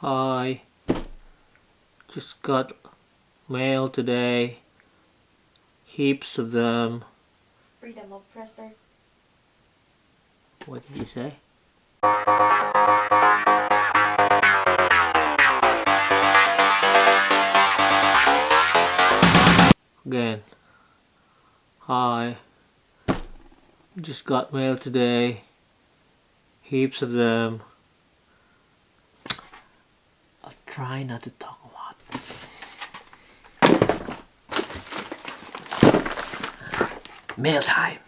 Hi, just got mail today. Heaps of them. Freedom oppressor. What did you say? Again. Hi, just got mail today. Heaps of them. I'll try not to talk a lot. Mail time.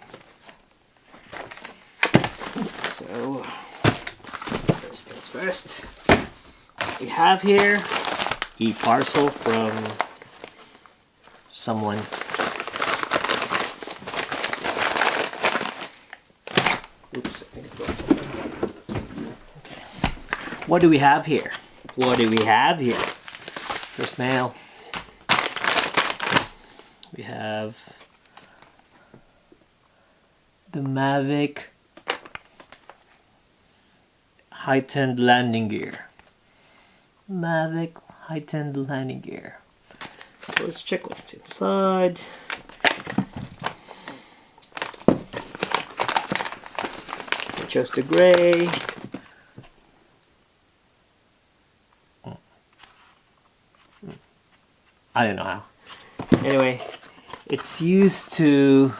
So, first things first. What we have here, a parcel from someone. Oops, I think it broke. Okay. What do we have here? What do we have here? First mail. We have the Mavic heightened landing gear. Mavic heightened landing gear. So let's check what's inside. I chose the gray. I don't know how. Anyway, it's used to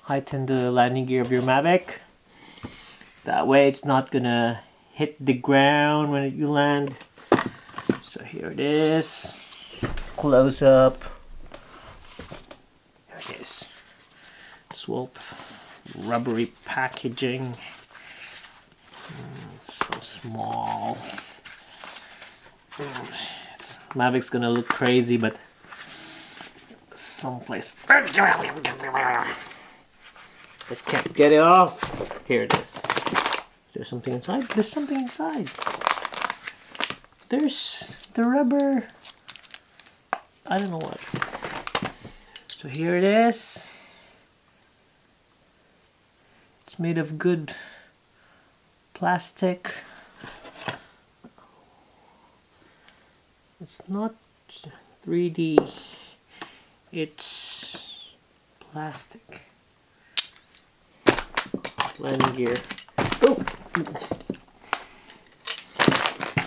heighten the landing gear of your Mavic. That way it's not gonna hit the ground when you land. So here it is. Close up. There it is. Swope. Rubbery packaging. It's so small. Mavic's gonna look crazy, but someplace I can't get it off. Here it is. There's something inside. There's something inside. There's the rubber. I don't know what. So here it is. It's made of good plastic. It's not 3D, it's plastic. Landing gear. Oh!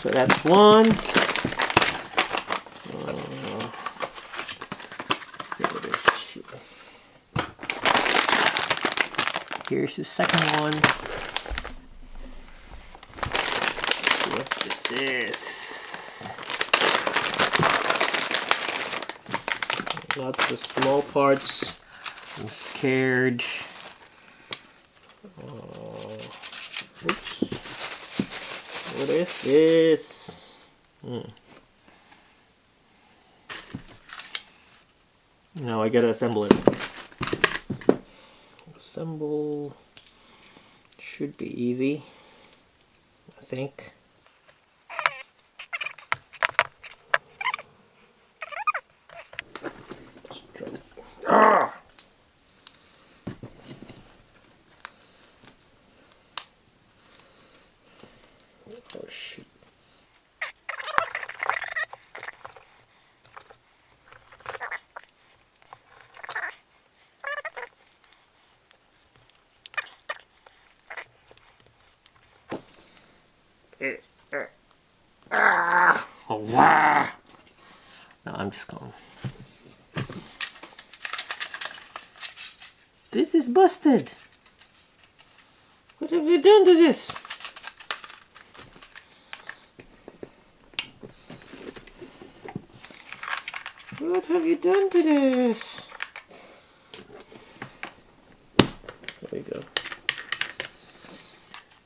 So that's one. Here's the second one. Let's see what this is. Lots of small parts. I'm scared. Oops. What is this? Now I gotta assemble it. Assemble should be easy, I think. Ah! Oh shit. Oh wow. No, I'm just going. This is busted. What have you done to this? What have you done to this? There we go.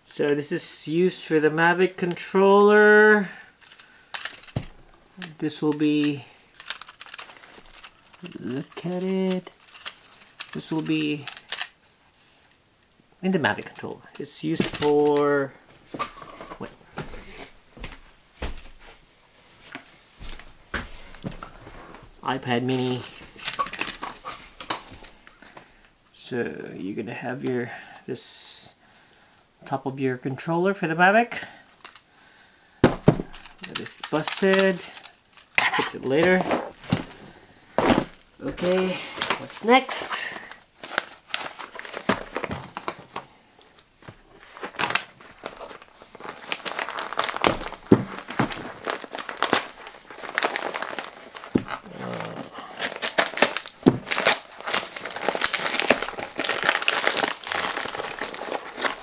So this is used for the Mavic controller. This will be, look at it. This will be in the Mavic controller. It's used for, wait. iPad mini. So you're gonna have your this top of your controller for the Mavic. That is busted. Fix it later. Okay, what's next?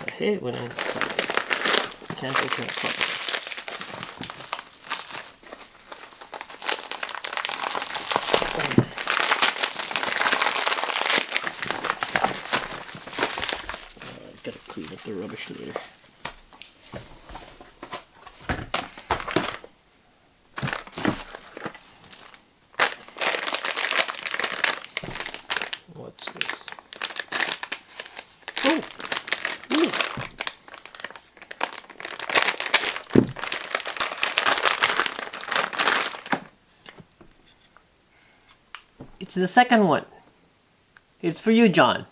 I hate when I can't open it properly. Gotta clean up the rubbish later. What's this? Oh! Ooh. It's the second one. It's for you, John.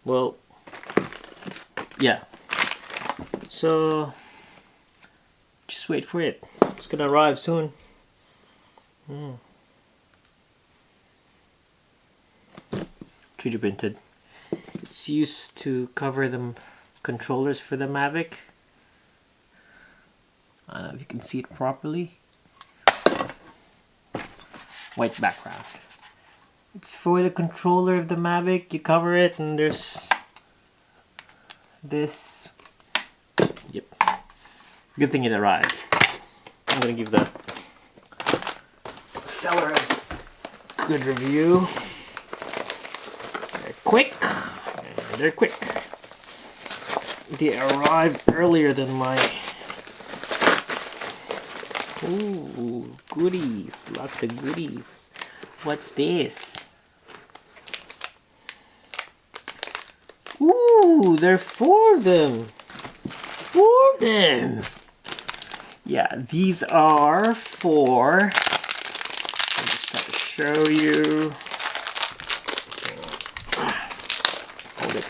Well, yeah. So, just wait for it. It's gonna arrive soon. 3D printed. It's used to cover the controllers for the Mavic. I don't know if you can see it properly. White background. It's for the controller of the Mavic. You cover it and there's this. Yep. Good thing it arrived. I'm gonna give the seller a good review. They're quick. They're quick. They arrived earlier than my... Ooh, goodies. Lots of goodies. What's this? Ooh, there are 4 of them. 4 of them. Yeah, these are for... I'll just try to show you. Hold it.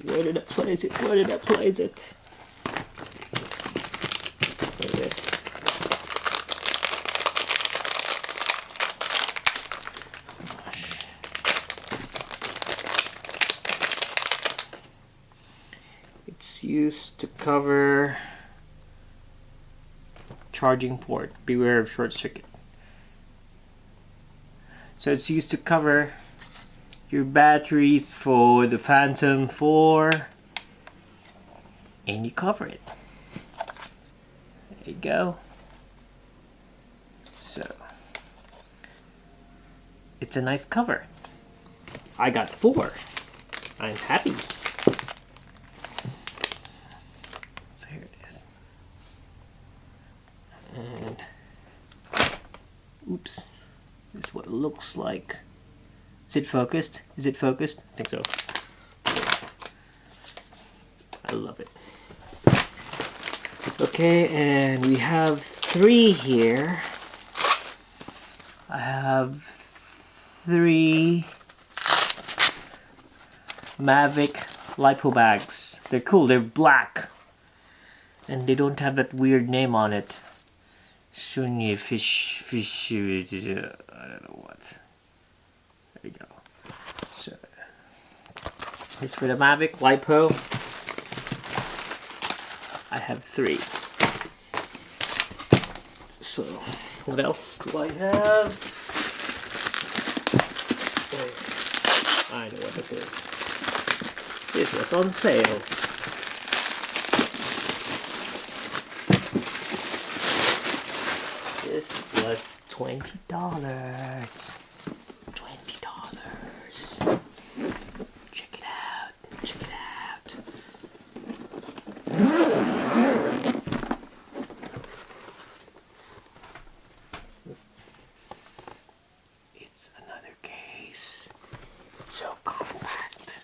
Where did I place it? Where did I place it? There it is. Gosh. It's used to cover charging port. Beware of short circuit. So it's used to cover your batteries for the Phantom 4, and you cover it. There you go. So it's a nice cover. I got 4. I'm happy. So here it is. And oops, this is what it looks like. Is it focused? Is it focused? I think so. I love it. Okay, and we have 3 here. I have 3 Mavic lipo bags. They're cool. They're black. And they don't have that weird name on it. Sony fish, I don't know what. There you go. So, this for the Mavic lipo. I have 3. So, what else do I have? Oh, I know what this is. This was on sale. This was $20. Check it out. Check it out. It's another case. It's so compact.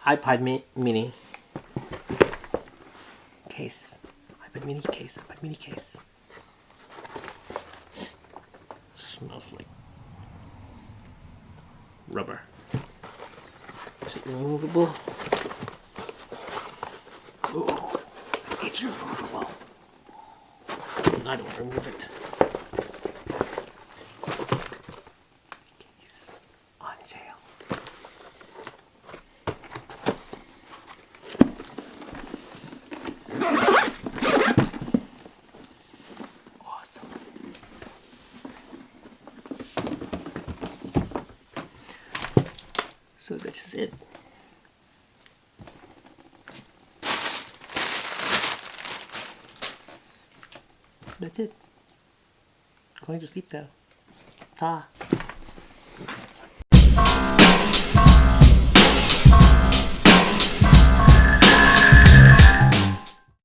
iPad mini case. iPad mini case. iPad mini case. Smells like rubber. Is it removable? Oh, it's removable. I don't remove it. Case on sale. Awesome. So this is it. That's it. Going to sleep now. Ta.